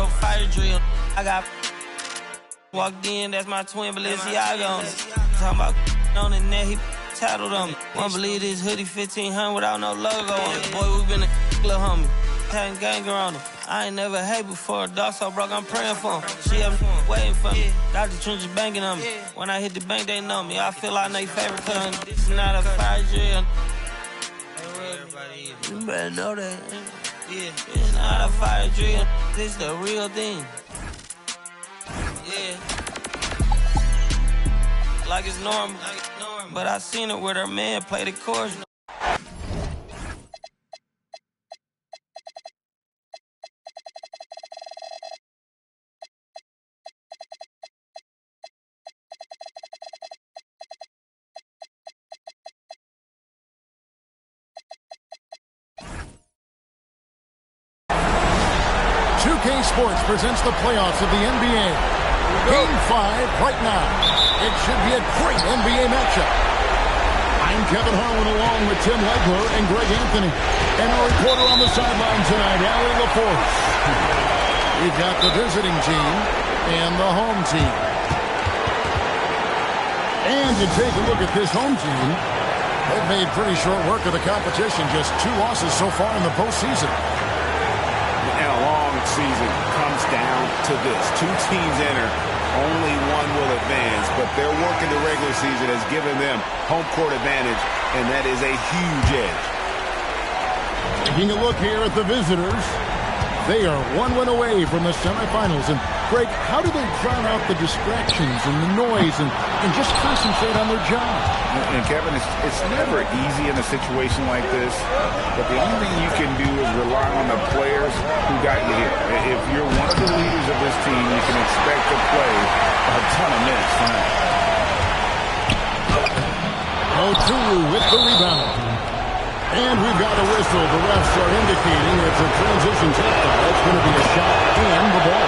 no fire drill. I got walked in, that's my twin Balenciaga on it. Talking about on the net, he tattled on me. Won't believe this hoodie 1500 without no logo on it. Boy, we been a little homie. Having ganger on him. I ain't never hate before. A dog so broke, I'm praying for him. She up waiting for me. Dr. Trench banking on me. When I hit the bank, they know me. I feel like they favorite cousin. This is not a fire drill. You better know that. Yeah, it's not a fire drill. This is the real thing. Yeah. Like it's normal. But I seen it with her man play the chorus. 2K Sports presents the playoffs of the NBA. Game 5 right now. It should be a great NBA matchup. I'm Kevin Harlan along with Tim Legler and Greg Anthony. And our reporter on the sideline tonight, Allie LaForce. We've got the visiting team and the home team. And you take a look at this home team. They've made pretty short work of the competition. Just 2 losses so far in the postseason. And a long season comes down to this. 2 teams enter, only one will advance, but their work in the regular season has given them home court advantage, and that is a huge edge. Taking a look here at the visitors, they are 1 win away from the semifinals. And Greg, how do they drown out the distractions and the noise and just concentrate on their job? And Kevin, it's never easy in a situation like this, but the only thing you can do is rely on the players who got you here. If you're one of the leaders of this team, you can expect to play a ton of minutes tonight. O'Toole with the rebound. And we've got a whistle. The refs are indicating it's a transition tip foul. It's going to be a shot and the ball.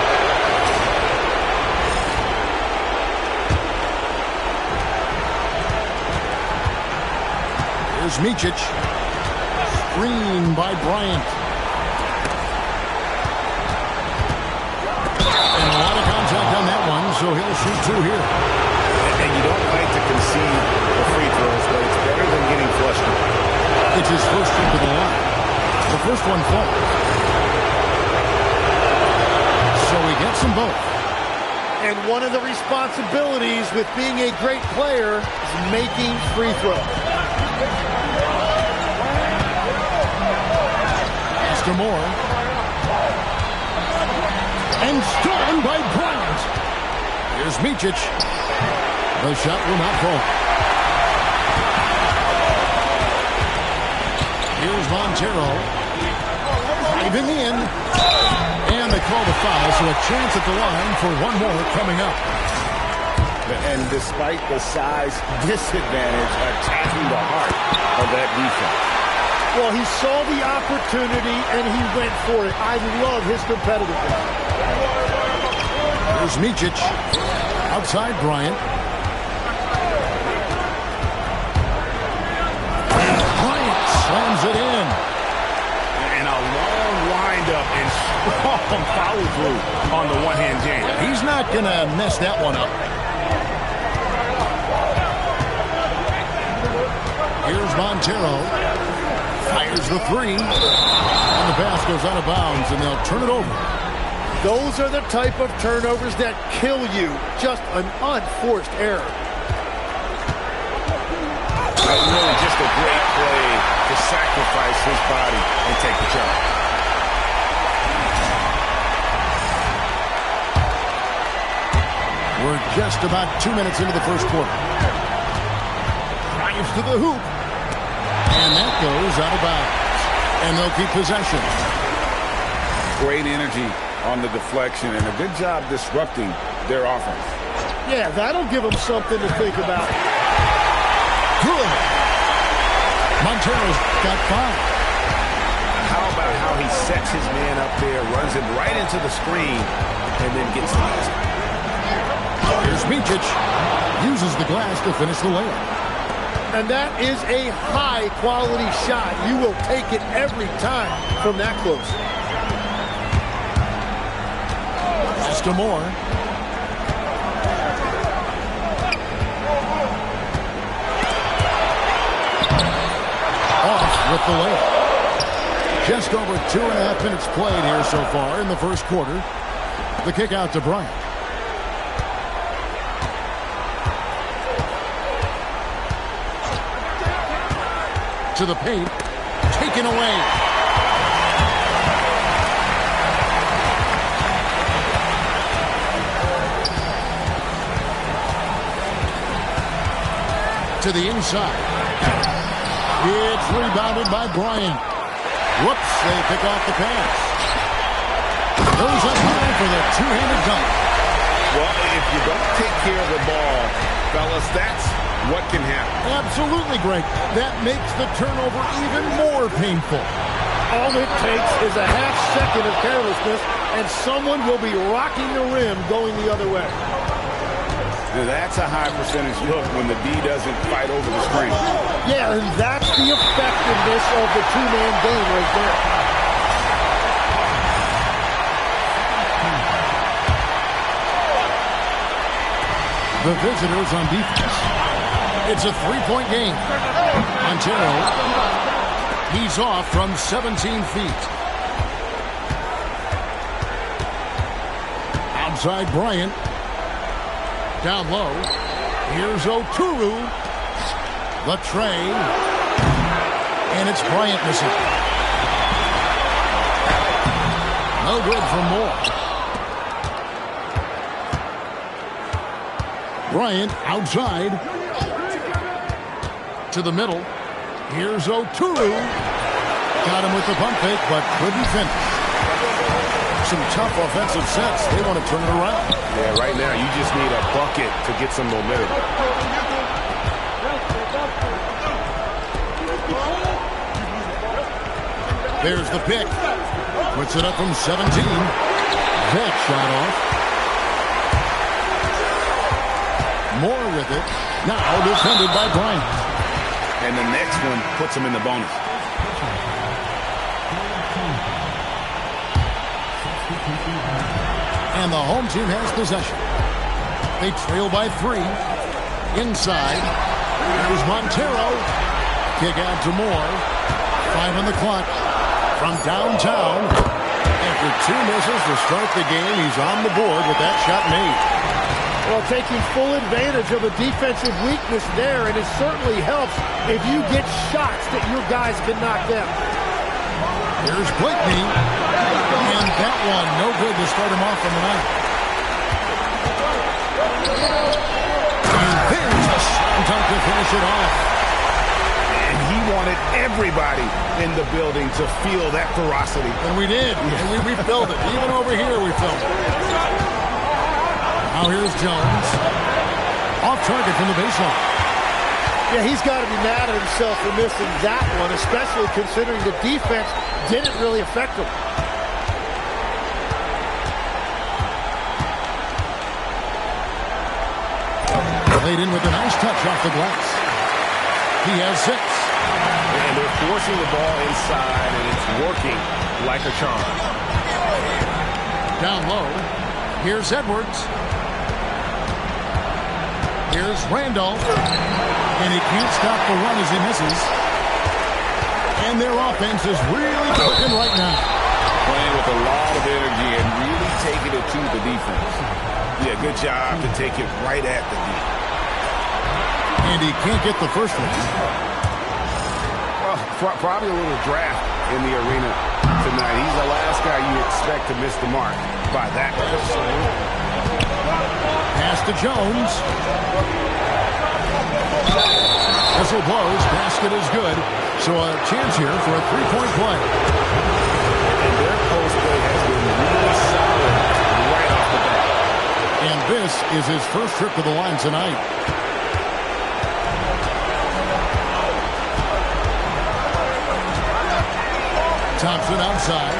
Here's Micic. Screen by Bryant. And a lot of contact on that one, so he'll shoot 2 here. And you don't like to concede the free throws, but it's better than getting flushed. It's his first trip to the line. The first one falls. So he gets them both. And one of the responsibilities with being a great player is making free throws. After more. And stolen by Bryant. Here's Micic. The shot will not fall. Here's Montero. Driving in. And they call the foul, so a chance at the line for 1 more coming up. And despite the size disadvantage, attacking the heart of that defense. Well, he saw the opportunity and he went for it. I love his competitiveness. Here's Micic. Outside Bryant. Slams it in. And a long windup and strong follow through on the one-hand jam. He's not going to mess that one up. Here's Montero. Fires the 3. And the pass goes out of bounds, and they'll turn it over. Those are the type of turnovers that kill you. Just an unforced error. Really just a great play to sacrifice his body and take the charge. We're just about 2 minutes into the first quarter. Drives to the hoop. And that goes out of bounds. And they'll keep possession. Great energy on the deflection and a good job disrupting their offense. Yeah, that'll give them something to think about. Good. Montero's got 5. How about how he sets his man up there, runs him right into the screen, and then gets the basket. Here's Micic. Uses the glass to finish the layup. And that is a high-quality shot. You will take it every time from that close. to Moore. Off with the layup. Just over 2.5 minutes played here so far in the first quarter. The kick out to Bryant. To the paint. Taken away. To the inside. It's rebounded by Bryant. Whoops, they pick off the pass. Goes up high for the two-handed dunk. Well, if you don't take care of the ball, fellas, that's what can happen. Absolutely, Greg. That makes the turnover even more painful. All it takes is a half second of carelessness, and someone will be rocking the rim going the other way. Now, that's a high percentage look when the D doesn't fight over the screen. Yeah, and that's the effectiveness of the two-man game right there. The visitors on defense. It's a three-point game. Montero, he's off from 17 feet. Outside Bryant. Down low. Here's Oturu. The tray. And it's Bryant missing. No good for Moore. Bryant outside. To the middle. Here's Oturu. Got him with the pump fake, but couldn't finish. Some tough offensive sets. They want to turn it around. Yeah, right now you just need a bucket to get some momentum. There's the pick. Puts it up from 17. That shot off. Moore with it. Now defended by Bryant. And the next one puts him in the bonus. And the home team has possession. They trail by 3. Inside. There's Montero. Kick out to Moore. 5 on the clock. From downtown. After 2 misses to start the game, he's on the board with that shot made. Well, taking full advantage of a defensive weakness there, and it certainly helps if you get shots that your guys can knock down. Here's Blakeney. And that one, no good to start him off on the night. And there's a slam dunk to finish it off. And he wanted everybody in the building to feel that ferocity. And we did. And we felt it. Even over here, we felt it. Now here's Jones. Off target from the baseline. Yeah, he's got to be mad at himself for missing that one, especially considering the defense didn't really affect him. Played in with a nice touch off the glass. He has 6. And they're forcing the ball inside, and it's working like a charm. Down low. Here's Edwards. Here's Randolph. And he can't stop the run as he misses. And their offense is really cooking right now. Playing with a lot of energy and really taking it to the defense. Yeah, good job to take it right at the defense. And he can't get the first one. Well, probably a little draft in the arena tonight. He's the last guy you expect to miss the mark by that much. Pass to Jones. Whistle blows. Basket is good. So a chance here for a three-point play. And their post play has been really solid right off the bat. And this is his first trip to the line tonight. Thompson outside.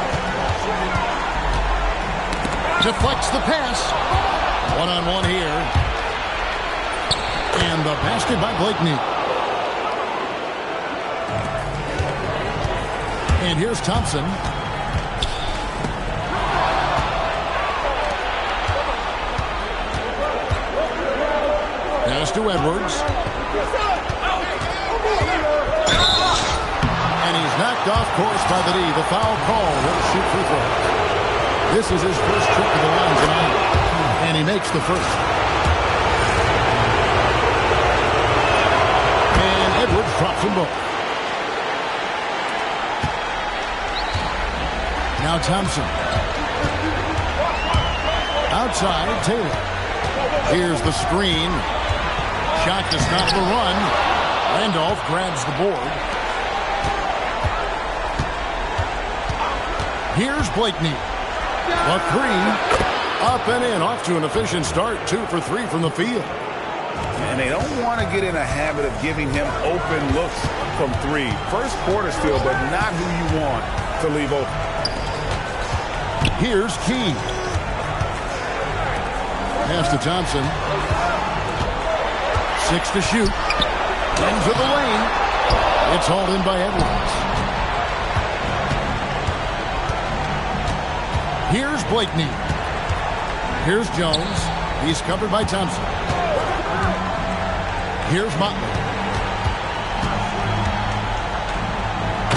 Deflects the pass. One-on-one here. And the basket by Blakeney. And here's Thompson. Pass to Edwards. And he's knocked off course by the D. The foul call. He'll shoot free throws. This is his first trip to the line tonight. And he makes the first. And Edwards drops them both. Now Thompson. Outside, Taylor. Here's the screen. Shot to stop the run. Randolph grabs the board. Here's Blakeney. A three. Up and in. Off to an efficient start. 2 for 3 from the field. And they don't want to get in a habit of giving him open looks from 3. First quarter still, but not who you want to leave open. Here's Key. Pass to Thompson. 6 to shoot. Into the lane. It's hauled in by Edwards. Here's Blakeney. Here's Jones. He's covered by Thompson. Here's Motley.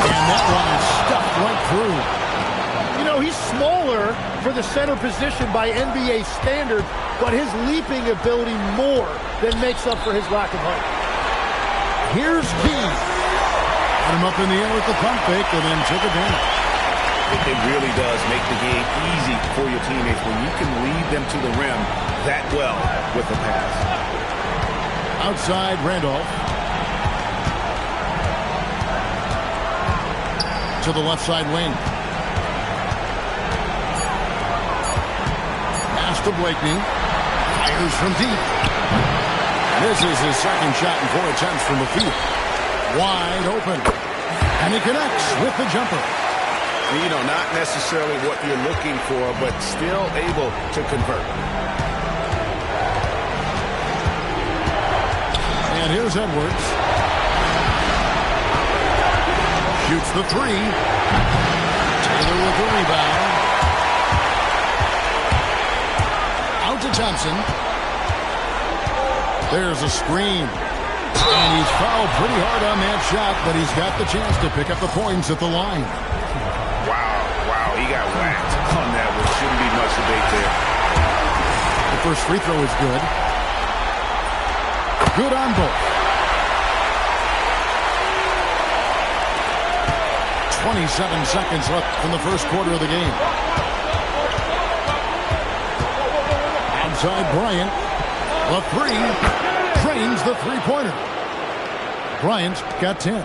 And that one is stuffed right through. You know, he's smaller for the center position by NBA standard, but his leaping ability more than makes up for his lack of height. Here's Key. Put him up in the air with the pump fake and then took advantage. It really does make the game easy for your teammates when you can lead them to the rim that well with the pass. Outside, Randolph. To the left side wing. Pass to Blakeney. Fires from deep. This is his second shot in 4 attempts from the field. Wide open. And he connects with the jumper. You know, not necessarily what you're looking for, but still able to convert. And here's Edwards. Shoots the 3. Taylor with the rebound. Out to Thompson. There's a screen. And he's fouled pretty hard on that shot, but he's got the chance to pick up the points at the line. Wow, he got whacked on that one. Shouldn't be much debate there. The first free throw is good. Good on both. 27 seconds left in the first quarter of the game. Outside Bryant. The 3. Drains the three-pointer. Bryant got 10.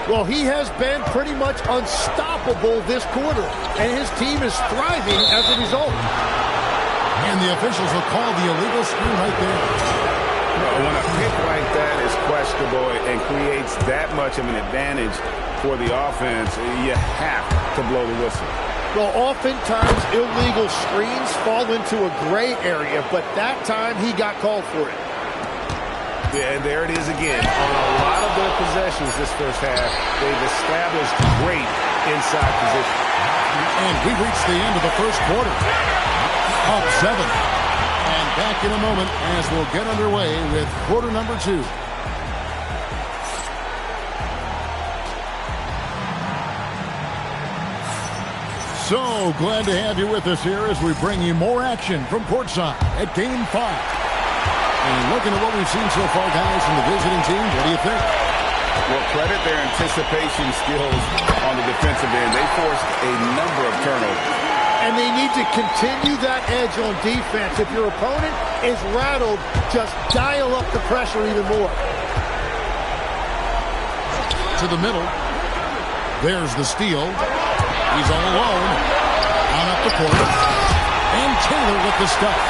Well, he has been pretty much unstoppable this quarter, and his team is thriving as a result. And the officials will call the illegal screen right there. When a pick like that is questionable and creates that much of an advantage for the offense, you have to blow the whistle. Well, oftentimes illegal screens fall into a gray area, but that time he got called for it. Yeah, and there it is again. On a lot of their possessions this first half, they've established great inside position. And we reached the end of the first quarter. Up 7. And back in a moment as we'll get underway with quarter number 2. So glad to have you with us here as we bring you more action from courtside at Game 5. And looking at what we've seen so far, guys, from the visiting team, what do you think? Well, credit their anticipation skills on the defensive end. They forced a number of turnovers. And they need to continue that edge on defense. If your opponent is rattled, just dial up the pressure even more. To the middle. There's the steal. He's all alone. On up the court. And Taylor with the stuff.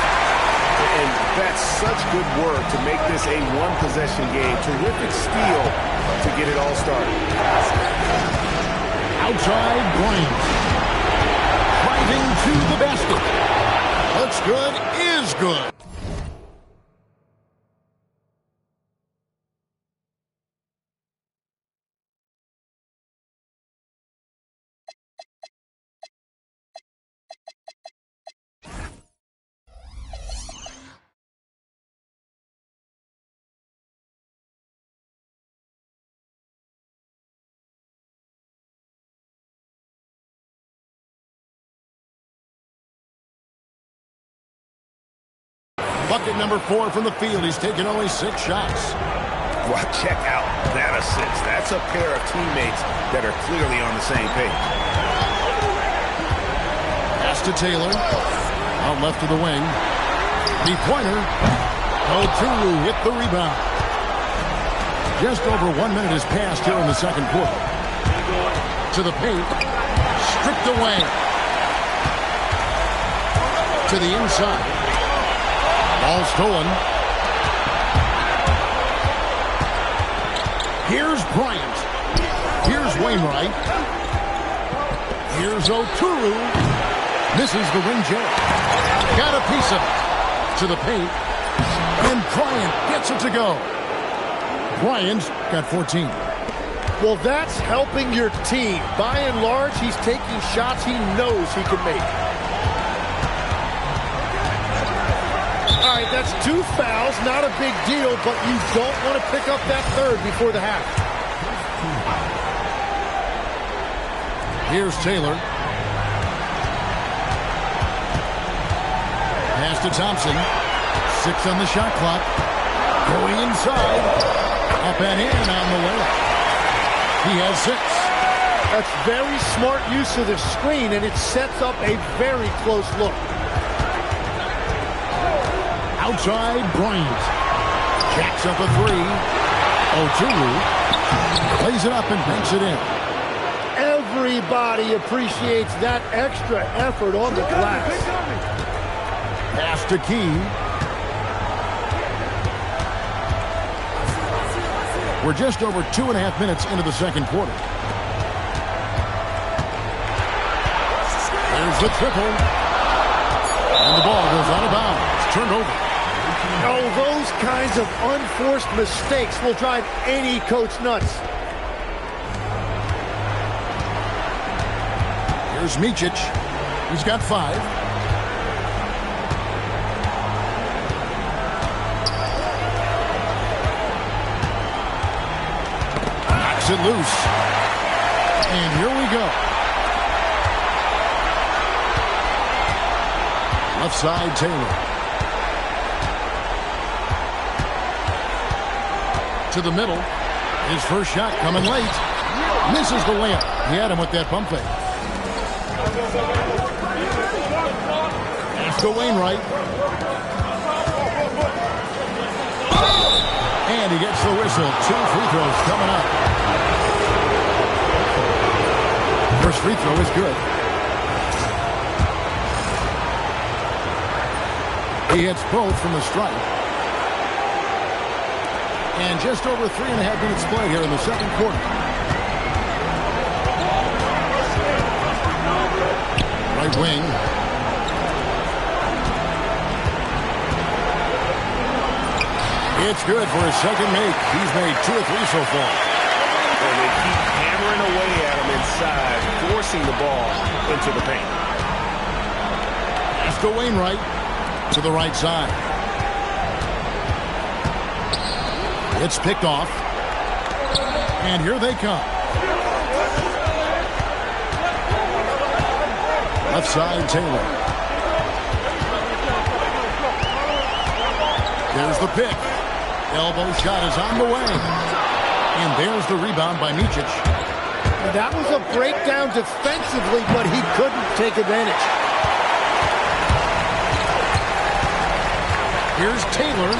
And that's such good work to make this a one-possession game. Terrific steal to get it all started. Outside Bryant. Driving to the basket. Looks good, is good. Bucket number 4 from the field. He's taken only 6 shots. Well, check out that assist. That's a pair of teammates that are clearly on the same page. Pass to Taylor. Out left of the wing. Three-pointer. Oturu hit the rebound. Just over 1 minute has passed here in the second quarter. To the paint. Stripped away. To the inside. Ball stolen. Here's Bryant. Here's Wainwright. Here's Oturu. Misses the rim jam. Got a piece of it. To the paint. And Bryant gets it to go. Bryant's got 14. Well, that's helping your team. By and large, he's taking shots he knows he can make. All right, that's 2 fouls. Not a big deal, but you don't want to pick up that third before the half. Here's Taylor. Pass to Thompson. 6 on the shot clock. Going inside. Up and in on the layup. He has 6. That's very smart use of the screen, and it sets up a very close look. Outside, Bryant. Jacks up a 3. Oturu plays it up and banks it in. Everybody appreciates that extra effort on the glass. Pass to Key. We're just over 2.5 minutes into the second quarter. There's the triple. And the ball goes out of bounds. Turned over. Oh, those kinds of unforced mistakes will drive any coach nuts. Here's Micic. He's got 5. Knocks it loose. And here we go. Left side, Taylor. To the middle. His first shot coming late. Misses the layup. He had him with that pump fake. Pass to Wainwright. And he gets the whistle. 2 free throws coming up. First free throw is good. He hits both from the stripe. And just over 3.5 minutes played here in the second quarter. Right wing. It's good for his second make. He's made 2 or 3 so far. And they keep hammering away at him inside, forcing the ball into the paint. Pass to Wainwright. To the right side. It's picked off. And here they come. Left side, Taylor. There's the pick. Elbow shot is on the way. And there's the rebound by Micic. That was a breakdown defensively, but he couldn't take advantage. Here's Taylor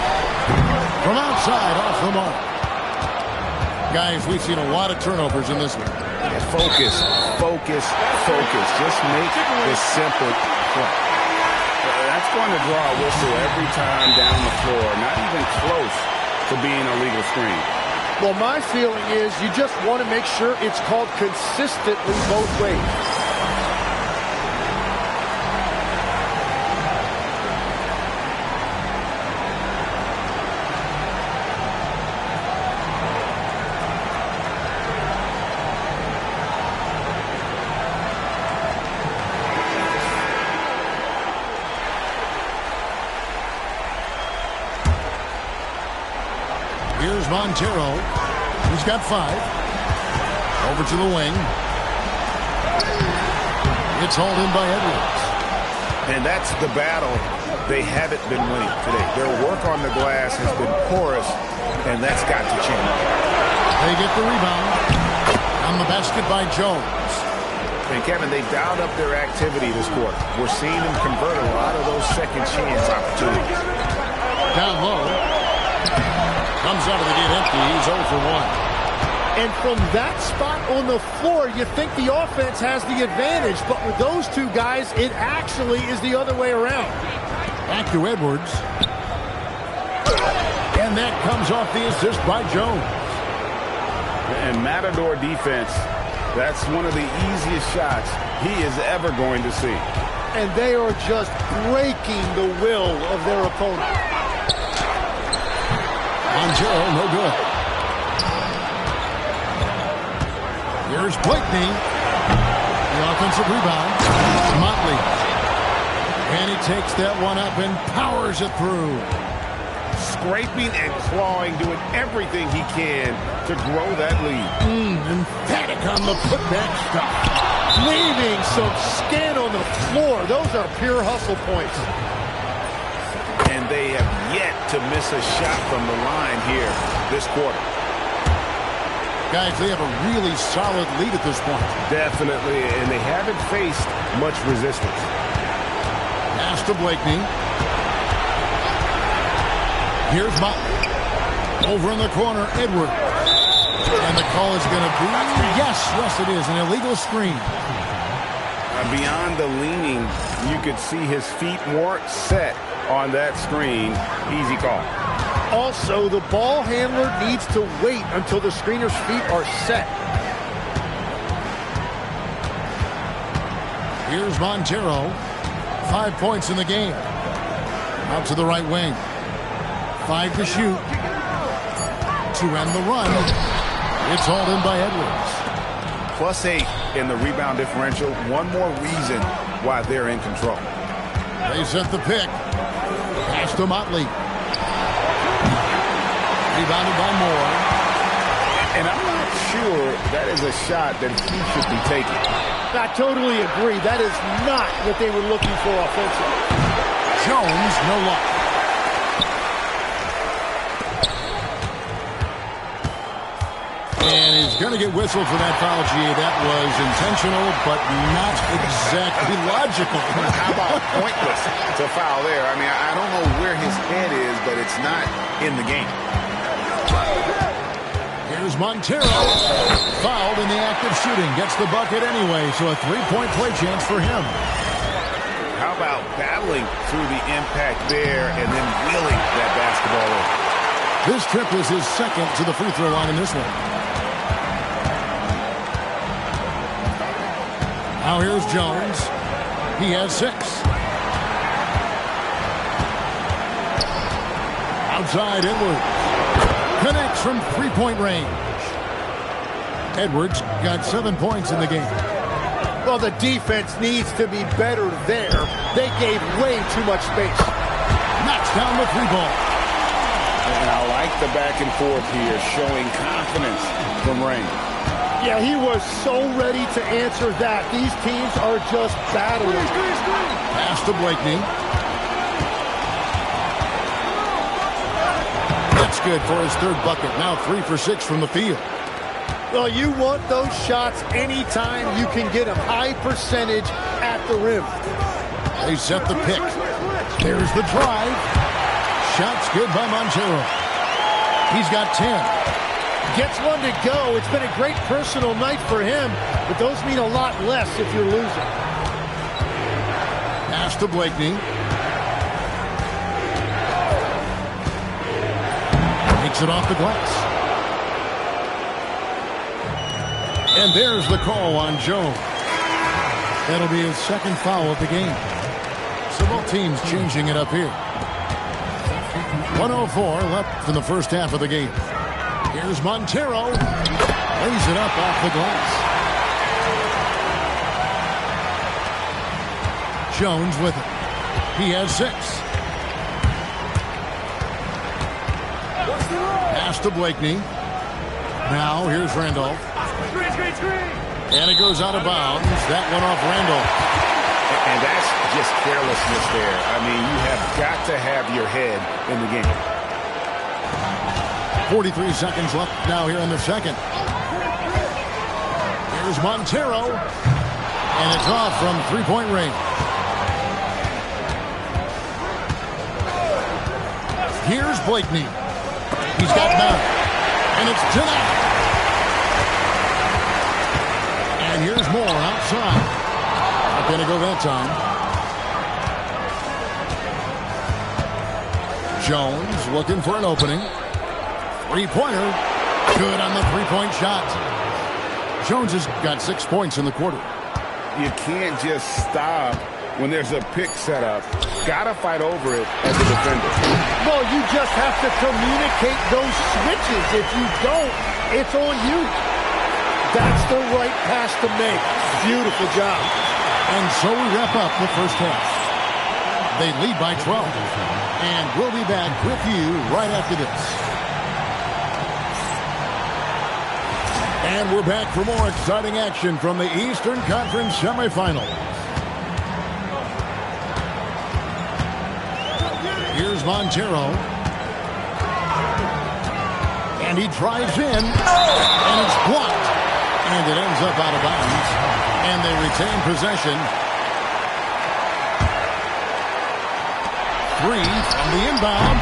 from outside off the mark. Guys, we've seen a lot of turnovers in this one. Focus, focus, focus. Just make the simple play. That's going to draw a whistle every time down the floor. Not even close to being a legal screen. Well, my feeling is you just want to make sure it's called consistently both ways. Here's Montero. He's got 5. Over to the wing. It's hauled in by Edwards. And that's the battle they haven't been winning today. Their work on the glass has been porous, and that's got to change. They get the rebound. On the basket by Jones. And Kevin, they've dialed up their activity this quarter. We're seeing them convert a lot of those second chance opportunities. Down low. Comes out of the gate empty. He's 0 for 1. And from that spot on the floor, you think the offense has the advantage. But with those two guys, it actually is the other way around. Back to Edwards. And that comes off the assist by Jones. And Matador defense, that's one of the easiest shots he is ever going to see. And they are just breaking the will of their opponent. Montero, no good. Here's Blakeney. The offensive rebound. Motley. And he takes that one up and powers it through. Scraping and clawing, doing everything he can to grow that lead. Emphatic on the putback stuff. Leaving some skin on the floor. Those are pure hustle points. And they have yet to miss a shot from the line here this quarter. Guys, they have a really solid lead at this point. Definitely, and they haven't faced much resistance. Pass to Blakeney. Here's Motley. Over in the corner, Edwards. And the call is going to be, yes, it is, an illegal screen. Beyond the leaning, you could see his feet more set on that screen. Easy call. Also, the ball handler needs to wait until the screener's feet are set. Here's Montero. 5 points in the game. Out to the right wing. 5 to shoot. To end the run. It's hauled in by Edwards. +8 in the rebound differential. One more reason why they're in control. They set the pick. Pass to Motley. Rebounded by Moore. And I'm not sure that is a shot that he should be taking. I totally agree. That is not what they were looking for offensively. Jones, no luck. And he's going to get whistled for that foul, GA. That was intentional, but not exactly logical. How about pointless to foul there? I mean, I don't know where his head is, but it's not in the game. Here's Montero. Fouled in the act of shooting. Gets the bucket anyway, so a three-point play chance for him. How about battling through the impact there and then wheeling that basketball over? This trip is his second to the free throw line in this one. Now here's Jones. He has 6. Outside Edwards. Connects from three-point range. Edwards got 7 points in the game. Well, the defense needs to be better there. They gave way too much space. Knocks down the 3-ball. And I like the back and forth here, showing confidence from Rain. Yeah, he was so ready to answer that. These teams are just battling. Pass to Blakeney. That's good for his third bucket. Now 3 for 6 from the field. Well, you want those shots anytime you can get a high percentage at the rim. They set the pick. There's the drive. Shots good by Montero. He's got 10. Gets one to go. It's been a great personal night for him, but those mean a lot less if you're losing. Pass to Blakeney. Takes it off the glass. And there's the call on Jones. That'll be his second foul of the game. So both teams changing it up here. 1:04 left in the first half of the game. Here's Montero. Lays it up off the glass. Jones with it. He has 6. Pass to Blakeney. Now here's Randolph. And it goes out of bounds. That one off Randolph. And that's just carelessness there. I mean, you have got to have your head in the game. 43 seconds left now here in the second. Here's Montero. And it's off from three-point range. Here's Blakeney. He's got 9. And it's denied. And here's Moore outside. Not going to go that time. Jones looking for an opening. Three-pointer. Good on the three-point shot. Jones has got 6 points in the quarter. You can't just stop when there's a pick set up. Gotta fight over it as a defender. Well, you just have to communicate those switches. If you don't, it's on you. That's the right pass to make. Beautiful job. And so we wrap up the first half. They lead by 12. And we'll be back with you right after this. And we're back for more exciting action from the Eastern Conference semifinals. Here's Montero. And he drives in. And it's blocked. And it ends up out of bounds. And they retain possession. 3 from the inbound.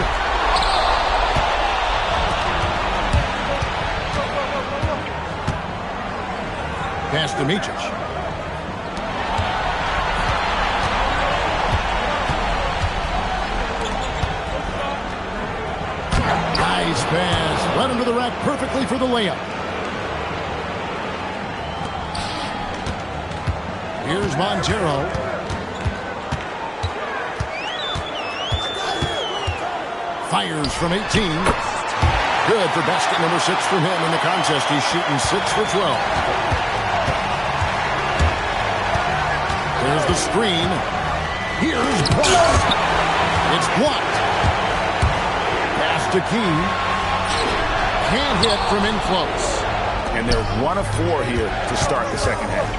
Pass to Micic. Nice pass. Right into the rack perfectly for the layup. Here's Montero. Fires from 18. Good for basket number 6 from him in the contest. He's shooting 6 for 12. There's the screen. Here's blocked. It's blocked. Pass to Key. Can't hit from in close. And they're 1 of 4 here to start the second half.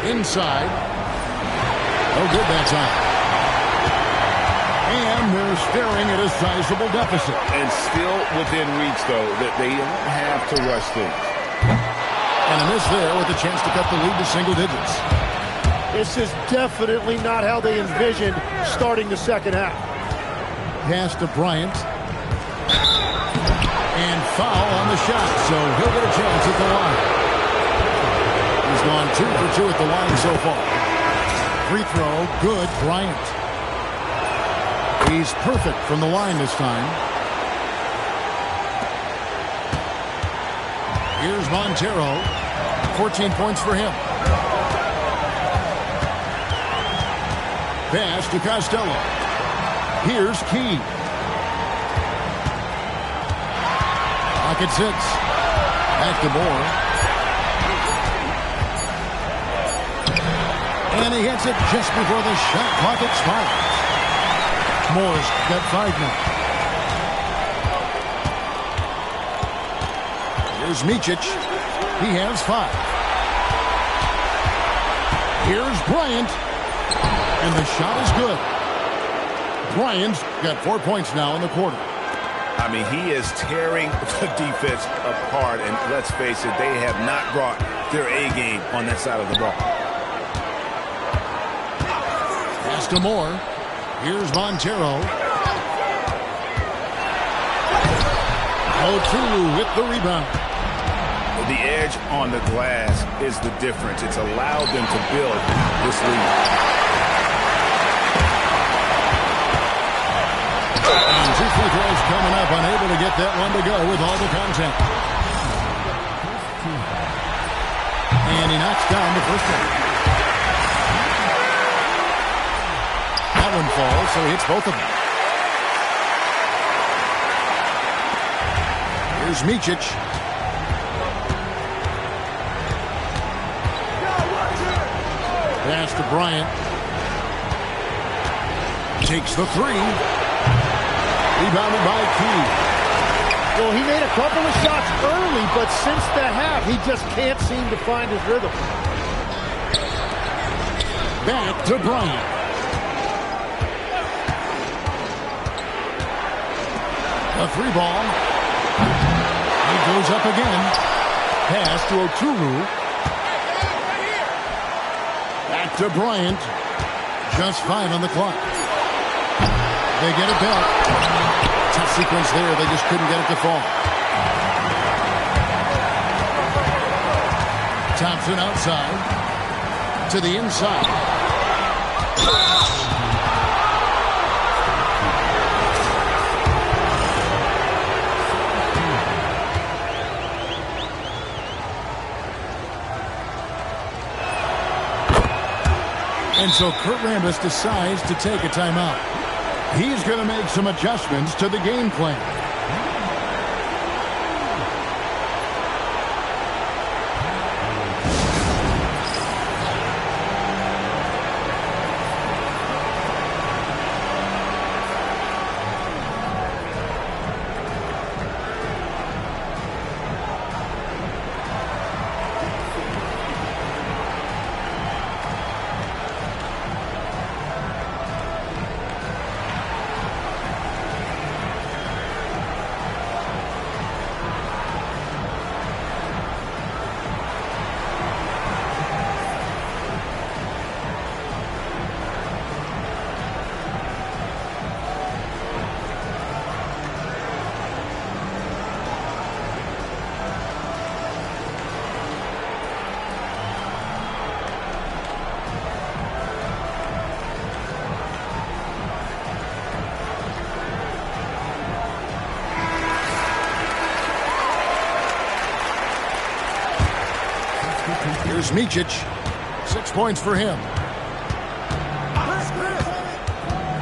Inside. No good that time. And they're staring at a sizable deficit. And still within reach, though, that they don't have to rush things. And a miss there with a chance to cut the lead to single digits. This is definitely not how they envisioned starting the second half. Pass to Bryant. And foul on the shot, so he'll get a chance at the line. He's gone 2 for 2 at the line so far. Free throw, good, Bryant. He's perfect from the line this time. Here's Montero. 14 points for him. Pass to Costello. Here's Key. Pocket 6. Back to Moore. And he hits it just before the shot clock expires. Moore's got 5 now. Here's Micic. He has 5. Here's Bryant. And the shot is good. Bryant's got 4 points now in the quarter. I mean, he is tearing the defense apart. And let's face it, they have not brought their A game on that side of the ball. Pass to Moore. Here's Montero. Otulu with the rebound. The edge on the glass is the difference. It's allowed them to build this lead. And 2 free throws coming up, unable to get that one to go with all the contact. And he knocks down the first one. That one falls, so he hits both of them. Here's Micic. Pass to Bryant. Takes the 3. Rebounded by Key. Well, he made a couple of shots early, but since the half, he just can't seem to find his rhythm. Back to Bryant. A 3-ball. He goes up again. Pass to Oturu. Back to Bryant. Just 5 on the clock. They get it back. Tough sequence there. They just couldn't get it to fall. Thompson outside. To the inside. And so Kurt Rambis decides to take a timeout. He's going to make some adjustments to the game plan. Here's Micic. 6 points for him.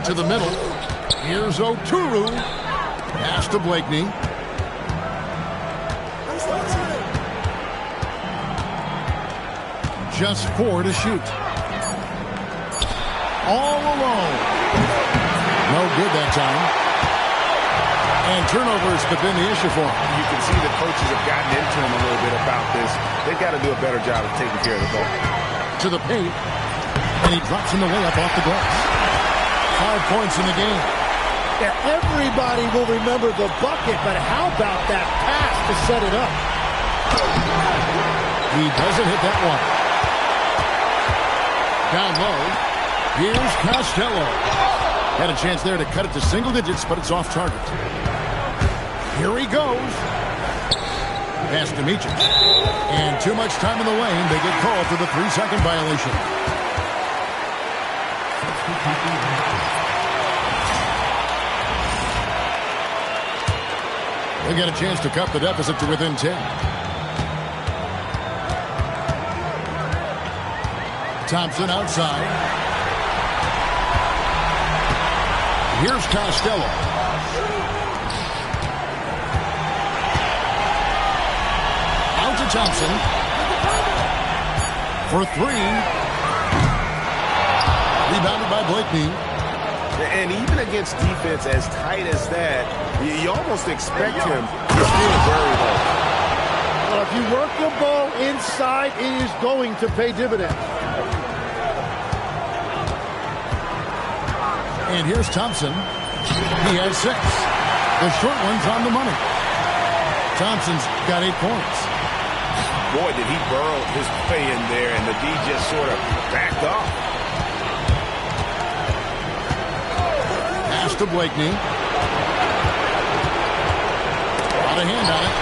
To the middle. Here's Oturu. Pass to Blakeney. Just 4 to shoot. All alone. No good that time. And turnovers have been the issue for him. You can see the coaches have gotten into him a little bit about this. They've got to do a better job of taking care of the ball. To the paint. And he drops in the layup off the glass. 5 points in the game. Yeah, everybody will remember the bucket, but how about that pass to set it up? He doesn't hit that one. Down low. Here's Costello. Had a chance there to cut it to single digits, but it's off target. Here he goes. Pass to Micic. And too much time in the lane. They get called for the 3-second violation. They get a chance to cut the deficit to within 10. Thompson outside. Here's Costello. Out to Thompson. For 3. Rebounded by Blakeney. And even against defense as tight as that, you almost expect him to still very low. Well, if you work the ball inside, it is going to pay dividends. And here's Thompson. He has 6. The short one's on the money. Thompson's got 8 points. Boy, did he burrow his way in there, and the D just sort of backed off. Pass to Blakeney. Got a hand on it.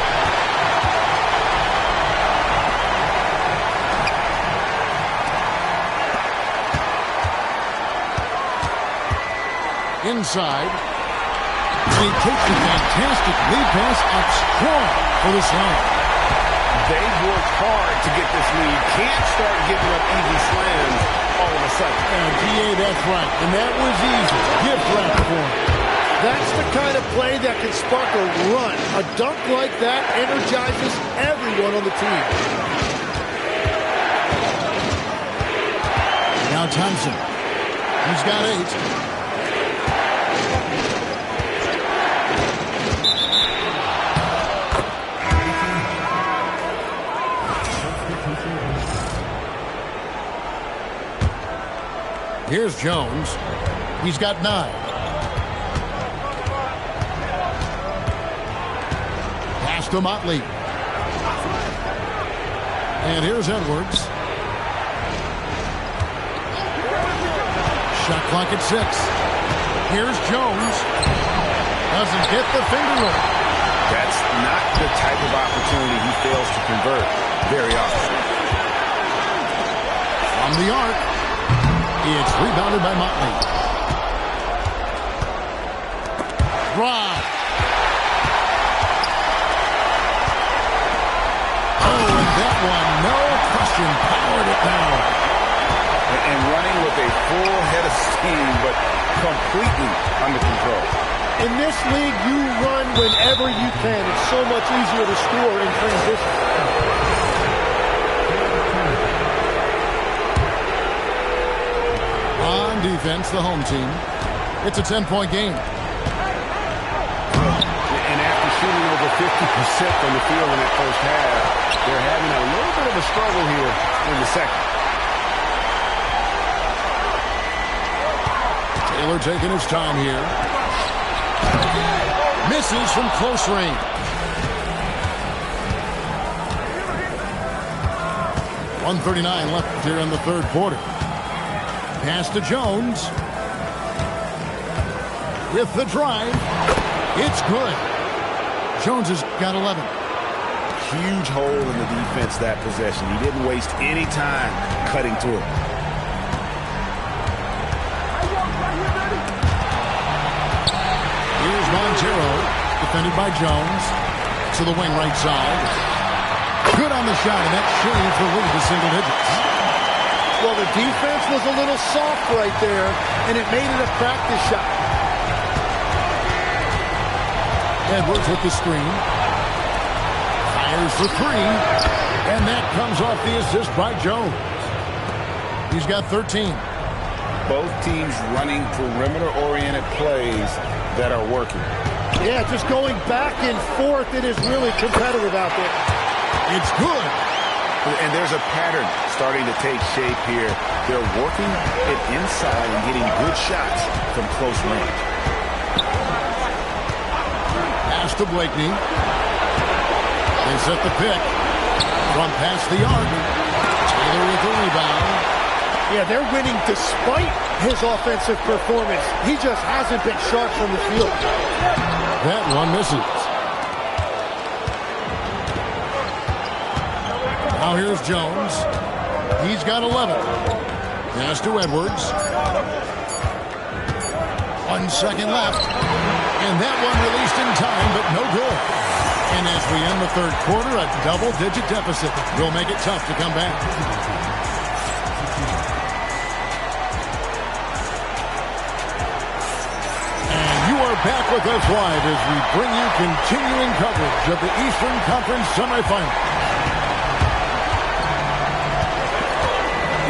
Inside. And he takes a fantastic lead pass out strong for the slam. They've worked hard to get this lead. Can't start giving up easy slams all of a sudden. And DA, that's right. And that was easy. Gift wrap for him. That's the kind of play that can spark a run. A dunk like that energizes everyone on the team. Now Thompson. He's got 8. Here's Jones. He's got 9. Pass to Motley. And here's Edwards. Shot clock at 6. Here's Jones. Doesn't get the finger roll. That's not the type of opportunity he fails to convert very often. From the arc, it's rebounded by Motley. Drive. Oh, and that one, no question, powered it down. And running with a full head of steam, but completely under control. In this league, you run whenever you can. It's so much easier to score in transition. On defense, the home team. It's a 10-point game. And after shooting over 50% from the field in that first half, they're having a little bit of a struggle here in the second. Taylor taking his time here. Misses from close range. .139 left here in the third quarter. Pass to Jones. With the drive. It's good. Jones has got 11. Huge hole in the defense that possession. He didn't waste any time cutting to it. Here's Montero, defended by Jones. To the wing right side. Good on the shot, and that shaves the lead to single digits. Well, the defense was a little soft right there, and it made it a practice shot. Edwards with the screen. Fires for 3. And that comes off the assist by Jones. He's got 13. Both teams running perimeter-oriented plays that are working. Yeah, just going back and forth. It is really competitive out there. It's good. And there's a pattern starting to take shape here. They're working it inside and getting good shots from close range. Pass to Blakeney. They set the pick. From past the arc. Taylor with the rebound. Yeah, they're winning despite his offensive performance. He just hasn't been sharp from the field. That one misses. Now here's Jones. He's got 11. Pass to Edwards. 1 second left. And that one released in time, but no good. And as we end the third quarter, a double-digit deficit will make it tough to come back. And you are back with us live as we bring you continuing coverage of the Eastern Conference semifinals.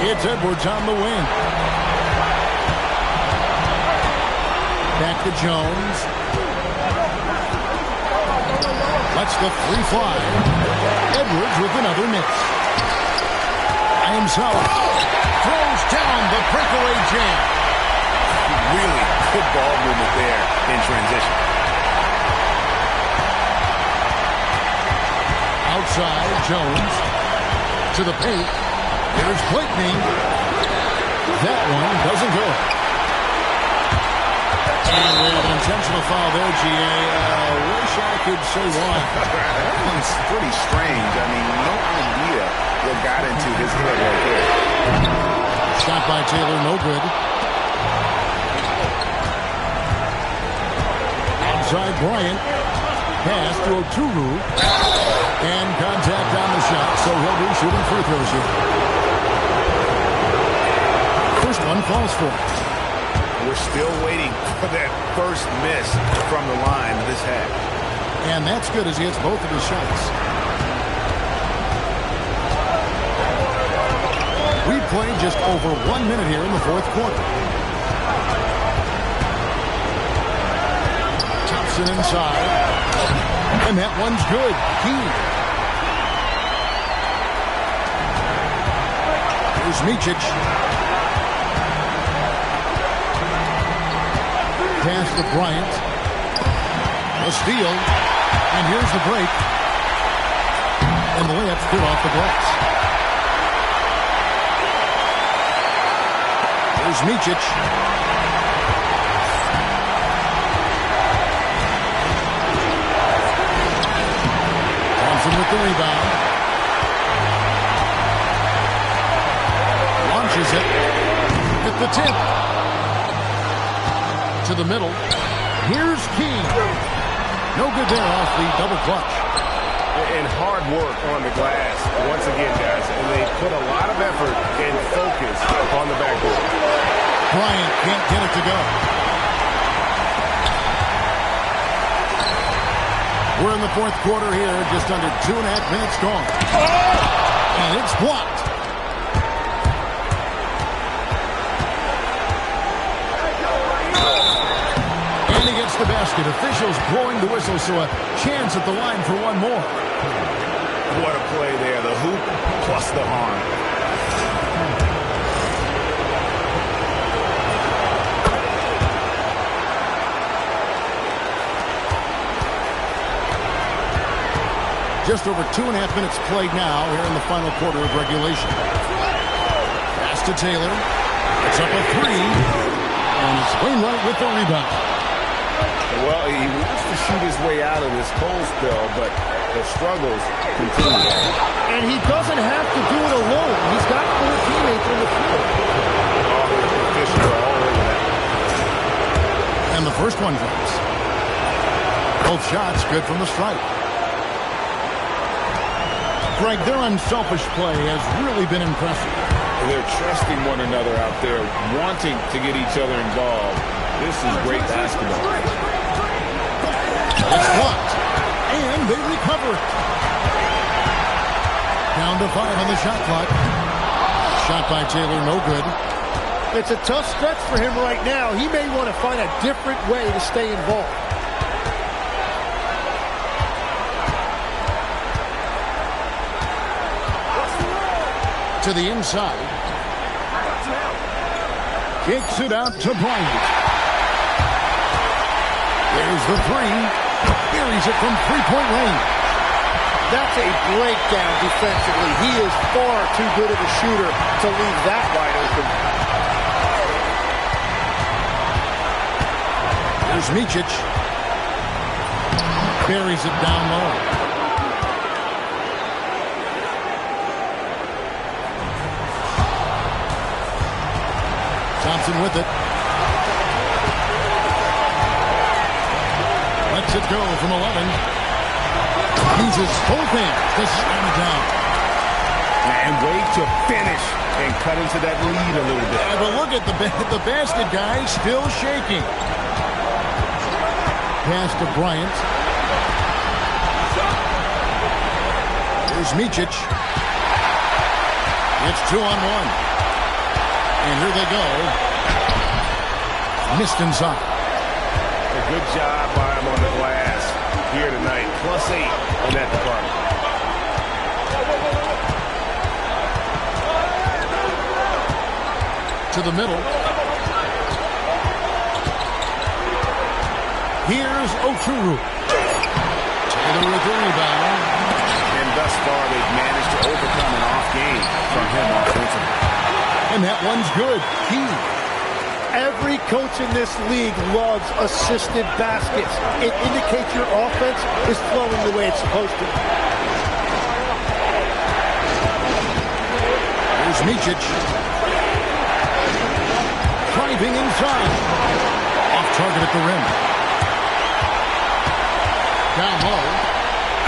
It's Edwards on the wing. Back to Jones. Lets the 3 fly. Edwards with another miss. By himself. Throws down the breakaway jam. Really good ball movement there in transition. Outside, Jones. To the paint. Here's Blakeney. That one doesn't go. And we have an intentional foul there, GA. Wish I could say why. That one's pretty strange. I mean, no idea what got into his head right there. Shot by Taylor, no good. Outside Bryant. Pass to Oturu. And contact on the shot, so he'll be shooting free throws here. First one falls for it. We're still waiting for that first miss from the line of this half. And that's good as he hits both of his shots. We played just over 1 minute here in the fourth quarter. Thompson inside. And that one's good. Key. Here's Micic. pass to Bryant. A steal. And here's the break. And the layup's good off the glass. There's Micic. Thompson with the rebound. Launches it. At the tip. To the middle. Here's King. No good there off the double clutch. And hard work on the glass once again, guys. And they put a lot of effort and focus on the backboard. Bryant can't get it to go. We're in the fourth quarter here. Just under 2.5 minutes gone. And it's blocked. And he gets the basket. Officials blowing the whistle, so a chance at the line for one more. What a play there. The hoop plus the arm. Just over 2.5 minutes played now here in the final quarter of regulation. Pass to Taylor. It's up a three. And it's Wainwright with the rebound. Well, he wants to shoot his way out of this cold spell, but the struggles continue. And he doesn't have to do it alone. He's got 4 teammates on the floor. Oh, the officials are all over that. And the first one drops. Both shots good from the stripe. Greg, their unselfish play has really been impressive. They're trusting one another out there, wanting to get each other involved. This is great basketball. It's blocked. And they recover it. Down to 5 on the shot clock. Shot by Taylor, no good. It's a tough stretch for him right now. He may want to find a different way to stay involved. To the inside. Kicks it out to Bryant. There's the three. Buries it from three-point range. That's a breakdown defensively. He is far too good of a shooter to leave that wide open. There's Micic. Buries it down low. Thompson with it. Lets it go from 11. Uses both hands to slam it down. And wait to finish and cut into that lead a little bit. Yeah, but look at the basket, guys, still shaking. Pass to Bryant. There's Micic. It's 2-on-1. And here they go. Missed inside. A good job by him on the glass here tonight. +8 in that department. To the middle. Here's Oturu. Taylor with the rebound. And thus far, they've managed to overcome an off game from him offensively. And that one's good. Key. Every coach in this league loves assisted baskets. It indicates your offense is flowing the way it's supposed to. There's Micic. Driving inside. Off target at the rim. Down low.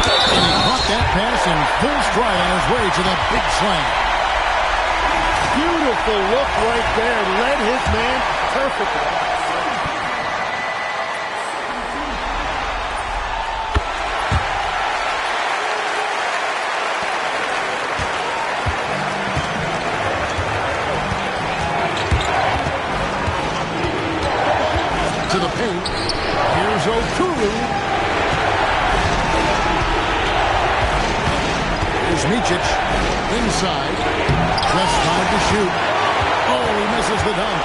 And he caught that pass in full stride on his way to the big slam. Beautiful look right there. Led his man perfectly. To the paint. Here's Oturu. Here's Micic. Inside. Just tried to shoot. Oh, he misses the dunk.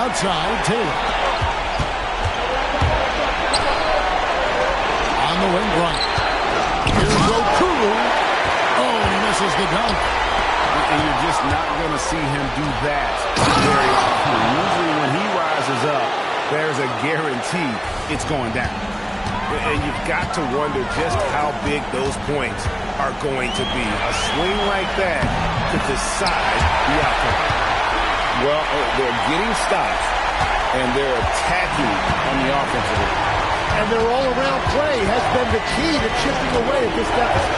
outside, Taylor. On the wing, Bryant. Here's Okuru. Oh, and he misses the dunk. And you're just not going to see him do that very often. Usually when he rises up, there's a guarantee it's going down. And you've got to wonder just how big those points are going to be. A swing like that could decide the outcome. Well, they're getting stops, and they're attacking on the offensive end. And their all-around play has been the key to chipping away at this deficit.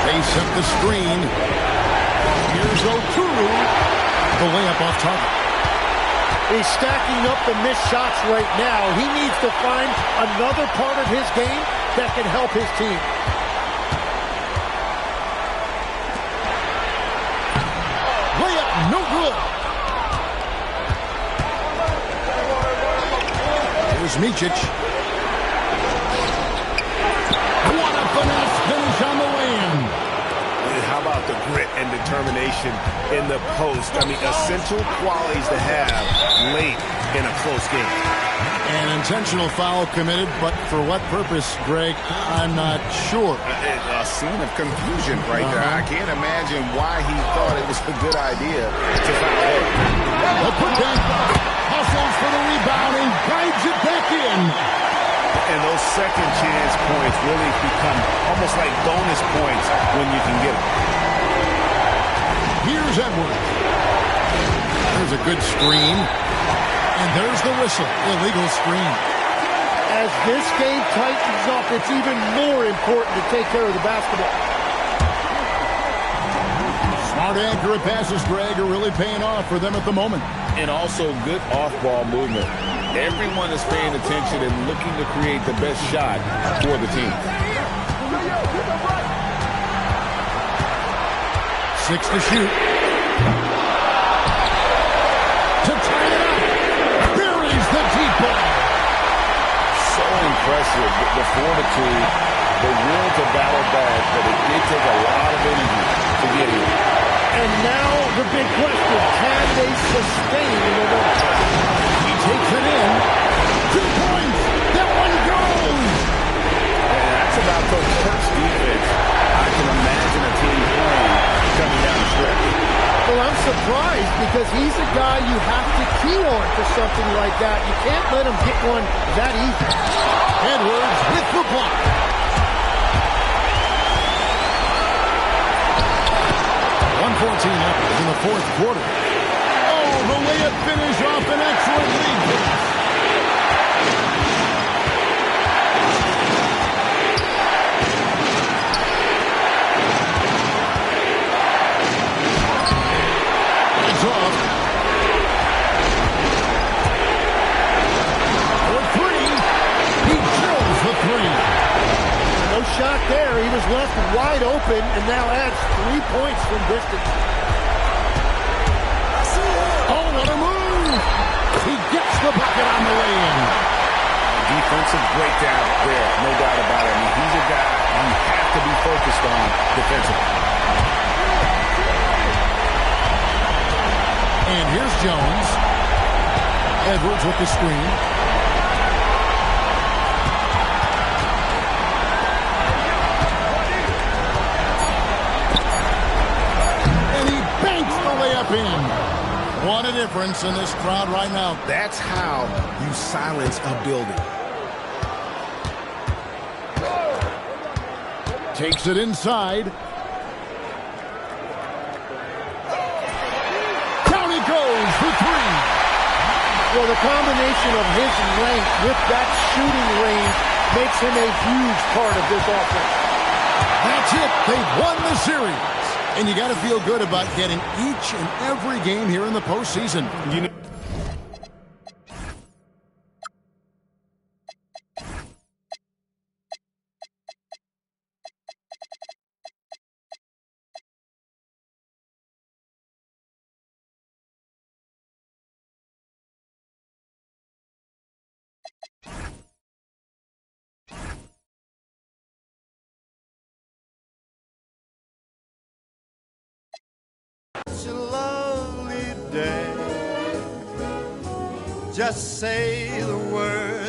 They set the screen. Here's Okuru. The layup off target. He's stacking up the missed shots right now. He needs to find another part of his game that can help his team. Layup, no good. Here's Micic. What a finesse finish on the way-in. How about the grit and determination in the post? I mean, essential qualities to have late in a close game. An intentional foul committed, but for what purpose, Greg? I'm not sure. A scene of confusion right there. I can't imagine why he thought it was a good idea to foul him. The putback hustles for the rebound and guides it back in. And those second chance points really become almost like bonus points when you can get them. Here's Edwards. There's a good screen. And there's the whistle. Illegal screen. As this game tightens up, it's even more important to take care of the basketball. Smart, accurate passes, Greg, are really paying off for them at the moment. And also good off-ball movement. Everyone is paying attention and looking to create the best shot for the team. 6 to shoot. To tie it up. Buries the deep ball. So impressive. The fortitude, the will to battle back, but it did take a lot of energy to get here. And now the big question, can they sustain the momentum? He takes it in. 2 points. That one goes. And that's about the first defense I can imagine a team playing coming down the stretch. Well, I'm surprised because he's a guy you have to key on for something like that. You can't let him get one that easy. Edwards with the block. .114 up in the fourth quarter. Oh, the layup finish off an excellent lead pass. It's off. For 3. He drills the 3. No shot there. He was left wide open and now adds 3 points from distance. Oh, what a move! He gets the bucket on the way in. Defensive breakdown there, no doubt about it. I mean, he's a guy you have to be focused on defensively. And here's Jones. Edwards with the screen. And he banks the layup in. What a difference in this crowd right now. That's how you silence a building. Takes it inside. Down he goes for 3. Well, the combination of his length with that shooting range makes him a huge part of this offense. That's it. They've won the series. And you got to feel good about getting each and every game here in the postseason. You know, It's a lovely day. Just say the word